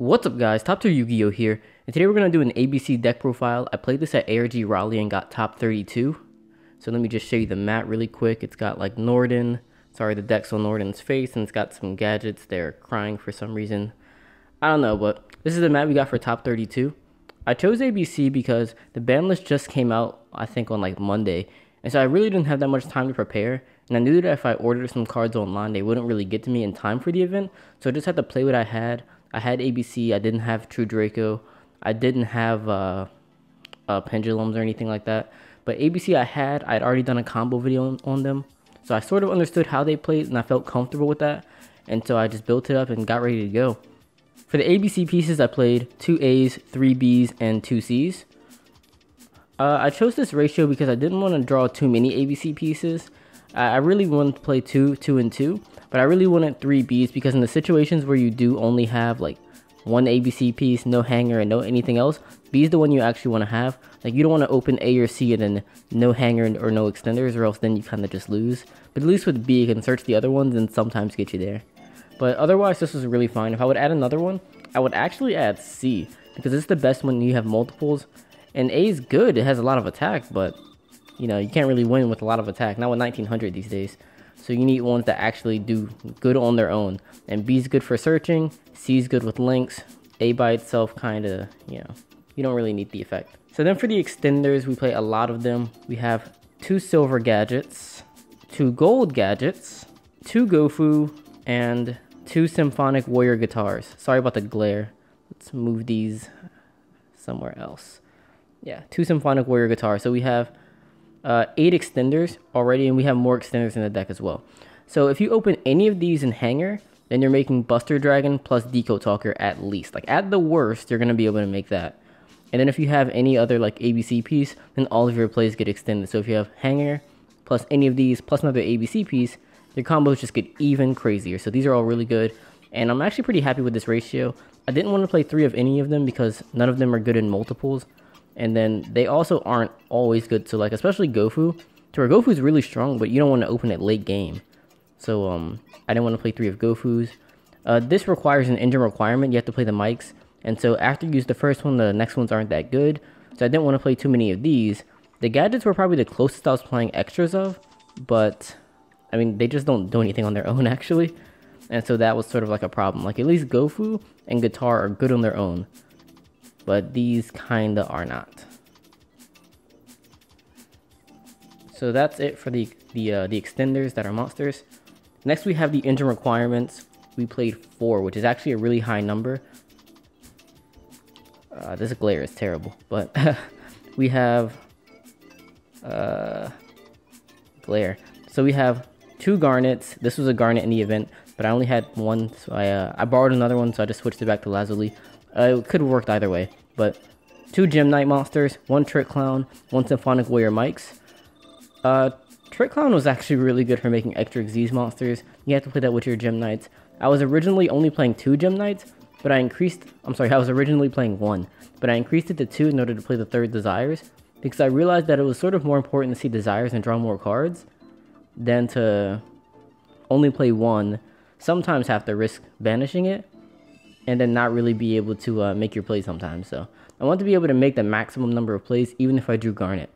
What's up guys, TopTierYugioh here, and today we're going to do an ABC deck profile. I played this at ARG Raleigh and got top 32. So let me just show you the mat really quick. It's got like Norden, sorry the deck's on Norden's face, and it's got some gadgets. They're crying for some reason. I don't know, but this is the mat we got for top 32. I chose ABC because the ban list just came out, I think on like Monday, and so I really didn't have that much time to prepare, and I knew that if I ordered some cards online, they wouldn't really get to me in time for the event, so I just had to play what I had. I had ABC, I didn't have True Draco, I didn't have pendulums or anything like that, but ABC I'd already done a combo video on them, so I sort of understood how they played and I felt comfortable with that, and so I just built it up and got ready to go. For the ABC pieces, I played 2 A's, 3 B's, and 2 C's. I chose this ratio because I didn't want to draw too many ABC pieces. I really wanted to play 2, 2, and 2, but I really wanted 3 B's because in the situations where you do only have like one ABC piece, no hanger, and no anything else, B is the one you actually want to have. Like you don't want to open A or C and then no hanger or no extenders, or else then you kind of just lose. But at least with B, you can search the other ones and sometimes get you there. But otherwise, this was really fine. If I would add another one, I would actually add C because it's the best when you have multiples. And A is good; it has a lot of attack, but you know, you can't really win with a lot of attack, not with 1900 these days. So you need ones that actually do good on their own. And B is good for searching, C is good with links, A by itself kind of, you know, you don't really need the effect. So then for the extenders, we play a lot of them. We have 2 silver gadgets, 2 gold gadgets, 2 Gofu, and 2 symphonic warrior guitars. Sorry about the glare. Let's move these somewhere else. Yeah, 2 symphonic warrior guitars. So we have 8 extenders already, and we have more extenders in the deck as well. So if you open any of these in hanger, then you're making Buster Dragon plus Deco Talker at least. Like at the worst, you're going to be able to make that. And then if you have any other like ABC piece, then all of your plays get extended. So if you have hanger plus any of these plus another ABC piece, your combos just get even crazier. So these are all really good, and I'm actually pretty happy with this ratio. I didn't want to play 3 of any of them because none of them are good in multiples. And then they also aren't always good. So like especially Gofu, to where Gofu is really strong, but you don't want to open it late game. So I didn't want to play 3 of Gofus. This requires an engine requirement. You have to play the mics. And so after you use the first one, the next ones aren't that good. So I didn't want to play too many of these. The gadgets were probably the closest I was playing extras of. But I mean, they just don't do anything on their own actually. And so that was sort of like a problem. Like at least Gofu and Guitar are good on their own, but these kinda are not. So that's it for the extenders that are monsters. Next we have the engine requirements. We played 4, which is actually a really high number. This glare is terrible, but we have glare. So we have 2 garnets. This was a garnet in the event, but I only had 1, so I borrowed another one, so I just switched it back to Lazuli. It could have worked either way, but 2 Gem Knight monsters, 1 Trick Clown, 1 Symphonic Warrior mics. Trick Clown was actually really good for making extra Xyz monsters. You have to play that with your Gem Knights. I was originally only playing 2 Gem Knights, but I was originally playing 1, but I increased it to 2 in order to play the 3rd Desires, because I realized that it was sort of more important to see Desires and draw more cards than to only play 1, sometimes have to risk banishing it, and then not really be able to make your play sometimes. So I want to be able to make the maximum number of plays even if I drew Garnet.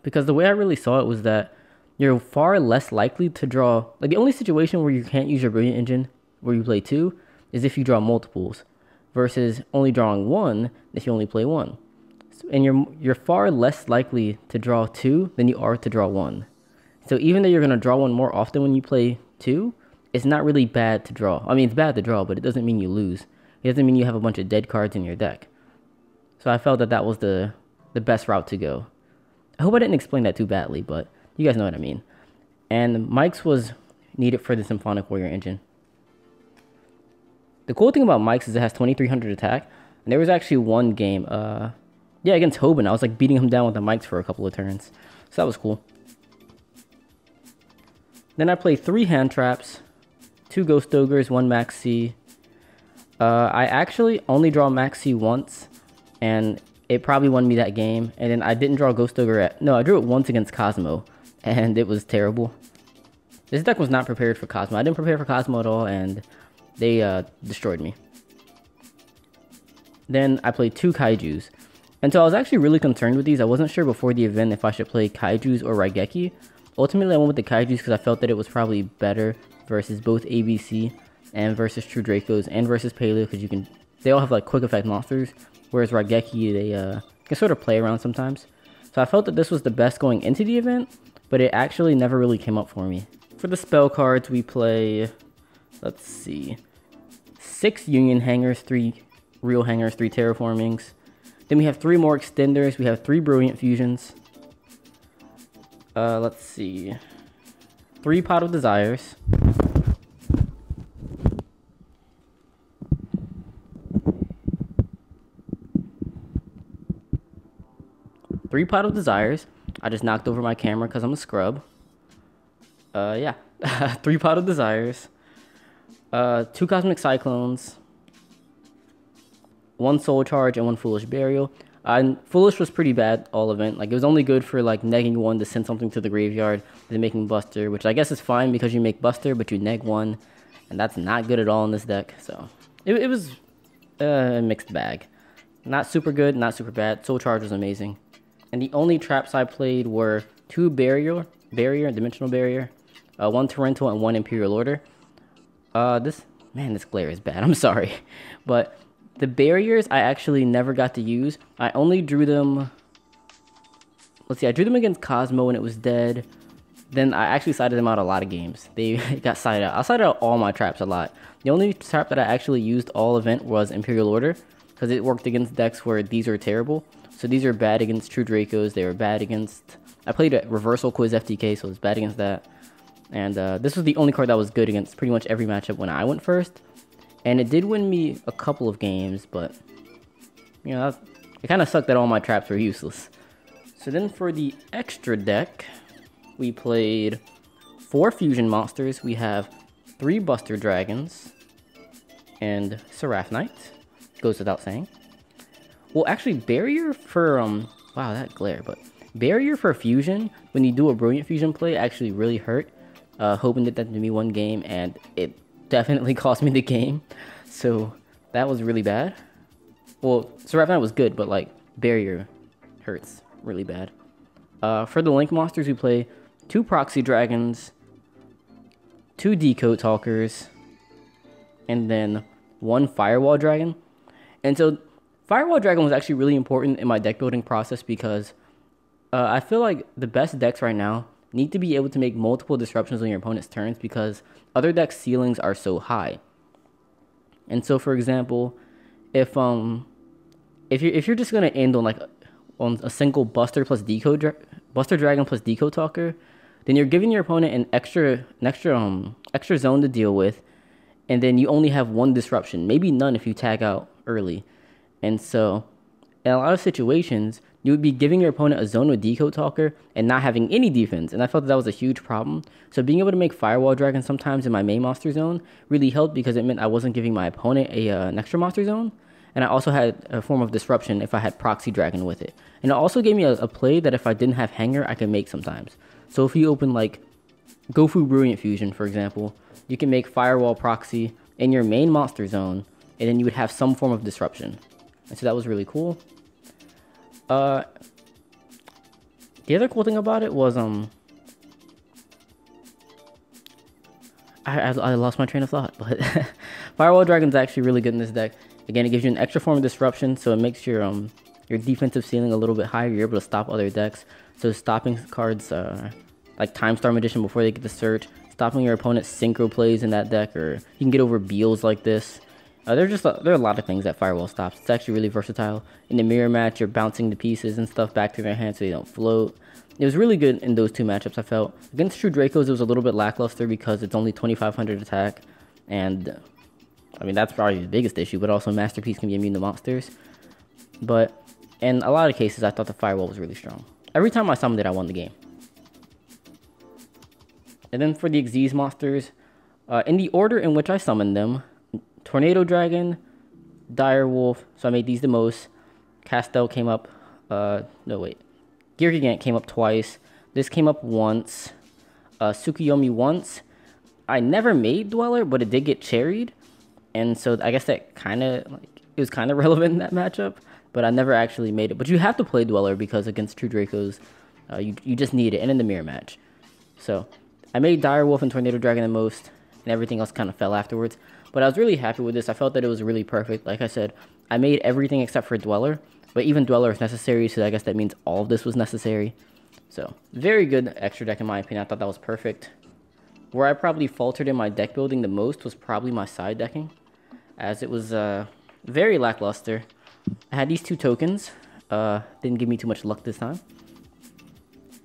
Because the way I really saw it was that you're far less likely to draw, like the only situation where you can't use your Brilliant Engine where you play 2 is if you draw multiples, versus only drawing 1 if you only play 1. So, and you're far less likely to draw 2 than you are to draw 1. So even though you're going to draw 1 more often when you play 2, it's not really bad to draw. I mean, it's bad to draw, but it doesn't mean you lose. It doesn't mean you have a bunch of dead cards in your deck. So I felt that that was the best route to go. I hope I didn't explain that too badly, but you guys know what I mean. And Mike's was needed for the Symphonic Warrior engine. The cool thing about Mike's is it has 2300 attack. And there was actually one game, yeah, against Hoban. I was like beating him down with the Mike's for a couple of turns. So that was cool. Then I played 3 hand traps, 2 Ghost Ogres, 1 Max C. I actually only draw Max C once, and it probably won me that game. And then I didn't draw Ghost Ogre no, I drew it once against Cosmo, and it was terrible. This deck was not prepared for Cosmo. I didn't prepare for Cosmo at all, and they destroyed me. Then I played 2 Kaijus. And so I was actually really concerned with these. I wasn't sure before the event if I should play Kaijus or Raigeki. Ultimately, I went with the Kaijus because I felt that it was probably better versus both ABC and versus True Dracos and versus Paleo, because they all have like quick effect monsters, whereas Raigeki, they can sort of play around sometimes. So I felt that this was the best going into the event, but it actually never really came up for me. For the spell cards, we play, let's see, 6 Union Hangers, 3 Real Hangers, 3 Terraformings. Then we have 3 more Extenders. We have 3 Brilliant Fusions. Let's see, 3 Pot of Desires. 3 Pot of Desires. I just knocked over my camera because I'm a scrub. Yeah. 3 Pot of Desires. 2 Cosmic Cyclones. 1 Soul Charge and 1 Foolish Burial. Foolish was pretty bad all event. Like, it was only good for like negging 1 to send something to the graveyard, then making Buster, which I guess is fine because you make Buster, but you neg 1, and that's not good at all in this deck. So it was a mixed bag. Not super good, not super bad. Soul Charge was amazing. And the only traps I played were 2 Barrier, Dimensional Barrier, 1 Torrential, and 1 Imperial Order. This glare is bad. I'm sorry, but the barriers I actually never got to use. I only drew them. Let's see, I drew them against Cosmo and it was dead. Then I actually sided them out a lot of games. They got sided out. I sided out all my traps a lot. The only trap that I actually used all event was Imperial Order, because it worked against decks where these are terrible. So these are bad against True Dracos. They were bad against. I played a Reversal Quiz FTK, so it was bad against that. And this was the only card that was good against pretty much every matchup when I went first. And it did win me a couple of games, but, you know, it kind of sucked that all my traps were useless. So then for the extra deck, we played 4 Fusion Monsters. We have 3 Buster Dragons and Seraph Knight. Goes without saying. Well, actually, Barrier for, wow, that glare, but Barrier for Fusion, when you do a Brilliant Fusion play, actually really hurt. Hoping that did me 1 game, and it definitely cost me the game, so that was really bad. Well, Seraph Knight was good, but like Barrier hurts really bad. For the Link monsters, we play 2 Proxy Dragons, 2 Decode Talkers, and then 1 Firewall Dragon. And so Firewall Dragon was actually really important in my deck building process because I feel like the best decks right now need to be able to make multiple disruptions on your opponent's turns because other decks' ceilings are so high. And so, for example, if you're just gonna end on a single Buster Dragon plus Decode Talker, then you're giving your opponent an extra zone to deal with, and then you only have 1 disruption, maybe none if you tag out early. And so, in a lot of situations, you would be giving your opponent a zone with Decode Talker and not having any defense, and I felt that was a huge problem. So being able to make Firewall Dragon sometimes in my main monster zone really helped because it meant I wasn't giving my opponent an extra monster zone, and I also had a form of disruption if I had Proxy Dragon with it. And it also gave me a play that if I didn't have Hanger, I could make sometimes. So if you open like Gofu Brilliant Fusion, for example, you can make Firewall Proxy in your main monster zone, and then you would have some form of disruption. And so that was really cool. The other cool thing about it was I lost my train of thought, but Firewall Dragon's actually really good in this deck. Again, it gives you an extra form of disruption, so it makes your defensive ceiling a little bit higher. You're able to stop other decks. So stopping cards like Time Storm Edition before they get the search, stopping your opponent's synchro plays in that deck, or you can get over Beals like this. There are a lot of things that Firewall stops. It's actually really versatile. In the mirror match, you're bouncing the pieces and stuff back to their hand so they don't float. It was really good in those 2 matchups, I felt. Against True Dracos, it was a little bit lackluster because it's only 2,500 attack. And, I mean, that's probably the biggest issue, but also Masterpiece can be immune to monsters. But in a lot of cases, I thought the Firewall was really strong. Every time I summoned it, I won the game. And then for the Xyz monsters, in the order in which I summoned them, Tornado Dragon, Direwolf, so I made these the most. Castel came up, Gear Gigant came up twice. This came up once. Tsukuyomi once. I never made Dweller, but it did get cherried. And so I guess that kind of it was kind of relevant in that matchup, but I never actually made it. But you have to play Dweller because against True Dracos, you just need it, and in the mirror match. So I made Direwolf and Tornado Dragon the most, and everything else kind of fell afterwards. But I was really happy with this. I felt that it was really perfect. Like I said, I made everything except for Dweller, but even Dweller is necessary, so I guess that means all of this was necessary. So very good extra deck in my opinion. I thought that was perfect. Where I probably faltered in my deck building the most was probably my side decking, as it was very lackluster. I had these 2 tokens, didn't give me too much luck this time.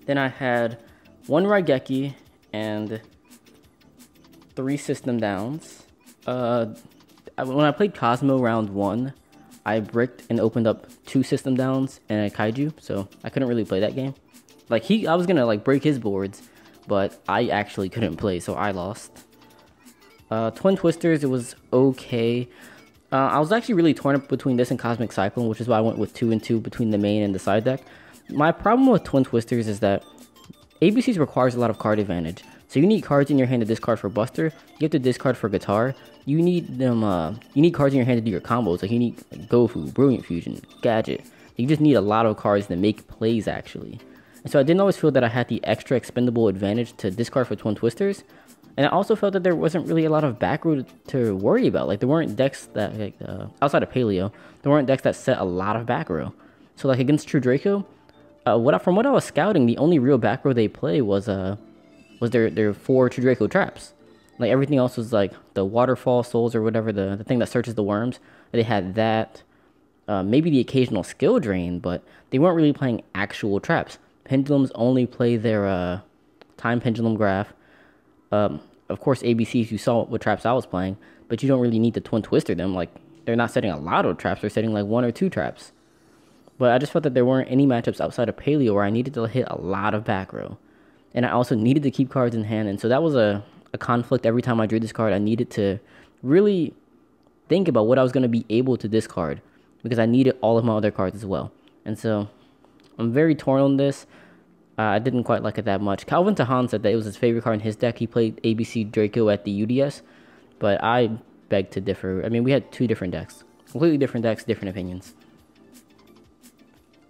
Then I had 1 Raigeki and 3 System Downs. When I played Cosmo round 1, I bricked and opened up 2 System Downs and a Kaiju, so I couldn't really play that game. Like I was gonna like break his boards, but I actually couldn't play, so I lost. Twin Twisters, it was okay. I was actually really torn up between this and Cosmic Cyclone, which is why I went with 2 and 2 between the main and the side deck. My problem with Twin Twisters is that ABCs requires a lot of card advantage. So you need cards in your hand to discard for Buster. You have to discard for Guitar. You need them. You need cards in your hand to do your combos. Like you need Gofu, Brilliant Fusion, Gadget. You just need a lot of cards to make plays actually. And so I didn't always feel that I had the extra expendable advantage to discard for Twin Twisters. And I also felt that there wasn't really a lot of back row to worry about. Like there weren't decks that, like, outside of Paleo, there weren't decks that set a lot of back row. So like against True Draco, from what I was scouting, the only real back row they play was their 4 True Draco traps. Like everything else was like the Waterfall Souls or whatever, the thing that searches the worms. They had that, maybe the occasional Skill Drain, but they weren't really playing actual traps. Pendulums only play their Time Pendulum Graph. Of course, ABCs, you saw what traps I was playing, but you don't really need to Twin Twister them. Like, they're not setting a lot of traps, they're setting like 1 or 2 traps. But I just felt that there weren't any matchups outside of Paleo where I needed to hit a lot of back row. And I also needed to keep cards in hand, and so that was a conflict every time I drew this card. I needed to really think about what I was going to be able to discard, because I needed all of my other cards as well. And so I'm very torn on this. I didn't quite like it that much. Calvin Tahan said that it was his favorite card in his deck. He played ABC Draco at the UDS, but I beg to differ. I mean, we had 2 different decks. Completely different decks, different opinions.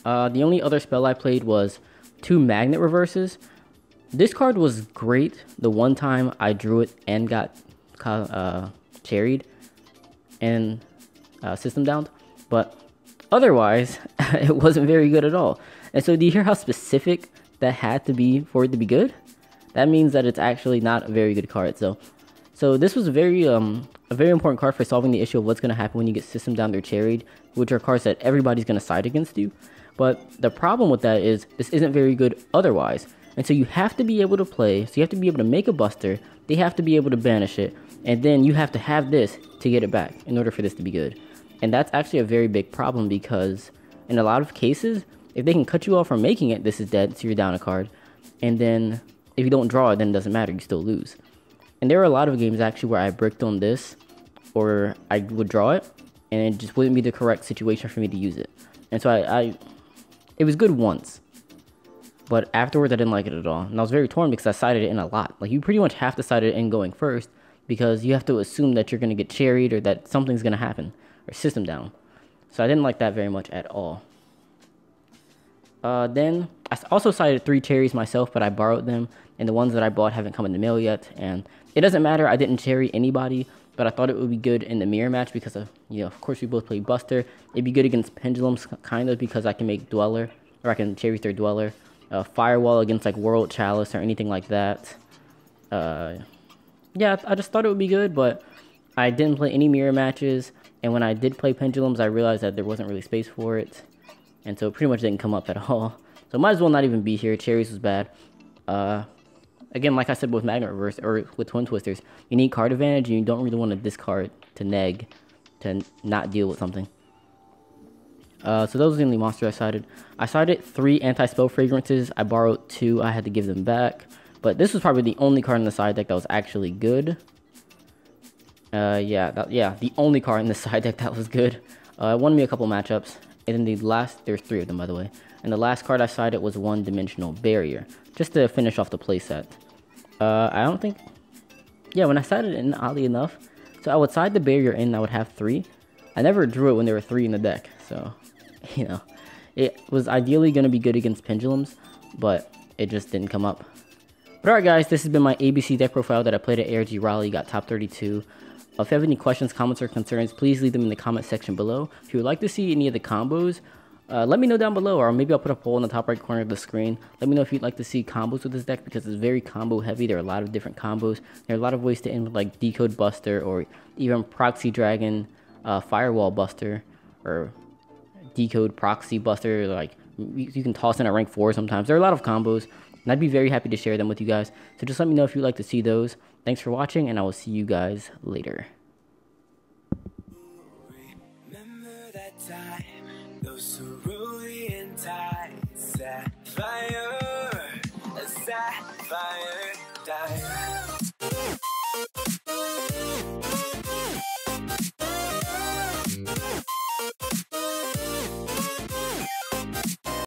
The only other spell I played was 2 Magnet Reverses. This card was great the one time I drew it and got cherried and system downed, but otherwise, it wasn't very good at all. And so do you hear how specific that had to be for it to be good? That means that it's actually not a very good card. So this was a very important card for solving the issue of what's going to happen when you get system downed or cherried, which are cards that everybody's going to side against you. But the problem with that is this isn't very good otherwise. And so you have to be able to play, so you have to be able to make a Buster, they have to be able to banish it, and then you have to have this to get it back in order for this to be good. And that's actually a very big problem, because in a lot of cases, if they can cut you off from making it, this is dead, so you're down a card. And then if you don't draw it, then it doesn't matter, you still lose. And there were a lot of games actually where I bricked on this, or I would draw it, and it just wouldn't be the correct situation for me to use it. And so it was good once, but afterwards I didn't like it at all. And I was very torn because I sided it in a lot. Like, you pretty much have to side it in going first, because you have to assume that you're going to get cherried or that something's going to happen, or system down. So I didn't like that very much at all. Then I also sided 3 cherries myself, but I borrowed them, and the ones that I bought haven't come in the mail yet. And it doesn't matter, I didn't cherry anybody, but I thought it would be good in the mirror match because of, of course we both play Buster. It'd be good against Pendulums, kind of, because I can make Dweller, or I can cherry their Dweller. Firewall against like World Chalice or anything like that. Yeah, I just thought it would be good, but I didn't play any mirror matches, and when I did play Pendulums, I realized that there wasn't really space for it, and so it pretty much didn't come up at all. So might as well not even be here. Cherries was bad. Again, like I said with Magnet Reverse, or with Twin Twisters, you need card advantage, and you don't really want to discard to neg, to not deal with something. So those are the only monsters I sided. I sided 3 anti-spell fragrances. I borrowed 2. I had to give them back. But this was probably the only card in the side deck that was actually good. Yeah, the only card in the side deck that was good. It won me a couple matchups. And then there's 3 of them, by the way. And the last card I sided was One Dimensional Barrier, just to finish off the playset. I don't think... Yeah, when I sided in, oddly enough, so I would side the barrier in, I would have 3. I never drew it when there were 3 in the deck, so, you know, it was ideally going to be good against pendulums, but it just didn't come up. But alright guys, this has been my ABC deck profile that I played at ARG Raleigh, got top 32. If you have any questions, comments, or concerns, please leave them in the comment section below. If you would like to see any of the combos, let me know down below, or maybe I'll put a poll in the top right corner of the screen. Let me know if you'd like to see combos with this deck, because it's very combo heavy. There are a lot of different combos. There are a lot of ways to end with like Decode Buster, or even Proxy Dragon, Firewall Buster, or Decode Proxy Buster. Like, you can toss in a rank 4 sometimes. There are a lot of combos, and I'd be very happy to share them with you guys. So just let me know if you'd like to see those. Thanks for watching, and I will see you guys later.